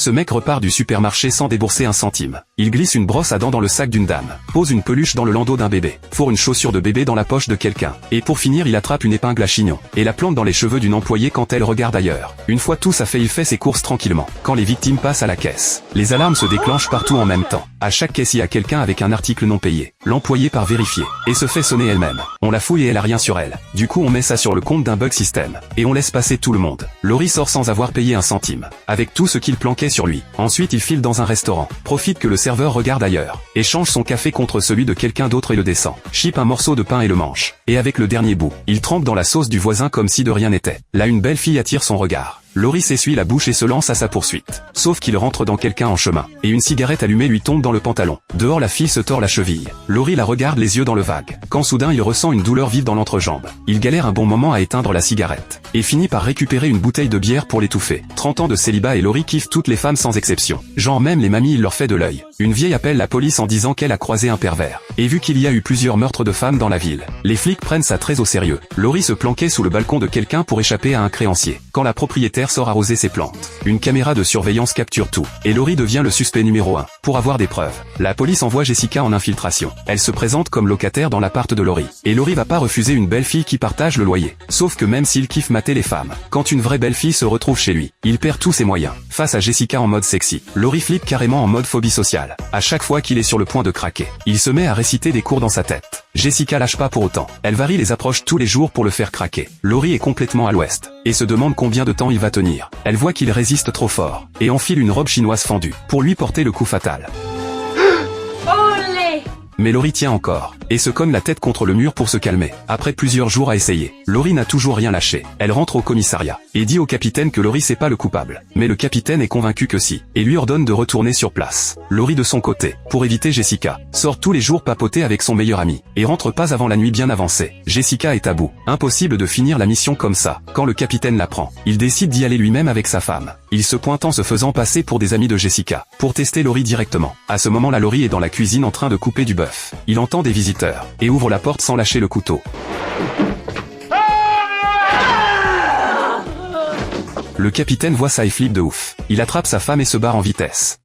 Ce mec repart du supermarché sans débourser un centime. Il glisse une brosse à dents dans le sac d'une dame, pose une peluche dans le landau d'un bébé, fourre une chaussure de bébé dans la poche de quelqu'un, et pour finir il attrape une épingle à chignon, et la plante dans les cheveux d'une employée quand elle regarde ailleurs. Une fois tout ça fait, il fait ses courses tranquillement, quand les victimes passent à la caisse. Les alarmes se déclenchent partout en même temps. À chaque caisse il y a quelqu'un avec un article non payé. L'employée part vérifier, et se fait sonner elle-même. On la fouille et elle a rien sur elle. Du coup on met ça sur le compte d'un bug system, et on laisse passer tout le monde. Laurie sort sans avoir payé un centime, avec tout ce qu'il planquait sur lui. Ensuite il file dans un restaurant, profite que le serveur regarde ailleurs, échange son café contre celui de quelqu'un d'autre et le descend. Chipe un morceau de pain et le mange. Et avec le dernier bout, il trempe dans la sauce du voisin comme si de rien n'était. Là une belle fille attire son regard. Laurie s'essuie la bouche et se lance à sa poursuite. Sauf qu'il rentre dans quelqu'un en chemin, et une cigarette allumée lui tombe dans le pantalon. Dehors la fille se tord la cheville. Laurie la regarde les yeux dans le vague, quand soudain il ressent une douleur vive dans l'entrejambe. Il galère un bon moment à éteindre la cigarette, et finit par récupérer une bouteille de bière pour l'étouffer. 30 ans de célibat et Laurie kiffe toutes les femmes sans exception. Genre même les mamies il leur fait de l'œil. Une vieille appelle la police en disant qu'elle a croisé un pervers. Et vu qu'il y a eu plusieurs meurtres de femmes dans la ville, les flics prennent ça très au sérieux. Laurie se planquait sous le balcon de quelqu'un pour échapper à un créancier, quand la propriétaire sort arroser ses plantes. Une caméra de surveillance capture tout, et Laurie devient le suspect numéro 1. Pour avoir des preuves, la police envoie Jessica en infiltration. Elle se présente comme locataire dans l'appart de Laurie. Et Laurie va pas refuser une belle fille qui partage le loyer. Sauf que même s'il kiffe mater les femmes, quand une vraie belle fille se retrouve chez lui, il perd tous ses moyens. Face à Jessica en mode sexy, Laurie flippe carrément en mode phobie sociale. À chaque fois qu'il est sur le point de craquer, il se met à réciter des cours dans sa tête. Jessica lâche pas pour autant. Elle varie les approches tous les jours pour le faire craquer. Laurie est complètement à l'ouest, et se demande combien de temps il va tenir. Elle voit qu'il résiste trop fort, et enfile une robe chinoise fendue, pour lui porter le coup fatal. Mais Laurie tient encore, et se cogne la tête contre le mur pour se calmer. Après plusieurs jours à essayer, Laurie n'a toujours rien lâché. Elle rentre au commissariat, et dit au capitaine que Laurie c'est pas le coupable. Mais le capitaine est convaincu que si, et lui ordonne de retourner sur place. Laurie de son côté, pour éviter Jessica, sort tous les jours papoter avec son meilleur ami, et rentre pas avant la nuit bien avancée. Jessica est à bout. Impossible de finir la mission comme ça. Quand le capitaine l'apprend, il décide d'y aller lui-même avec sa femme. Il se pointe en se faisant passer pour des amis de Jessica, pour tester Laurie directement. À ce moment-là Laurie est dans la cuisine en train de couper du bœuf. Il entend des visiteurs, et ouvre la porte sans lâcher le couteau. Le capitaine voit ça et flippe de ouf. Il attrape sa femme et se barre en vitesse.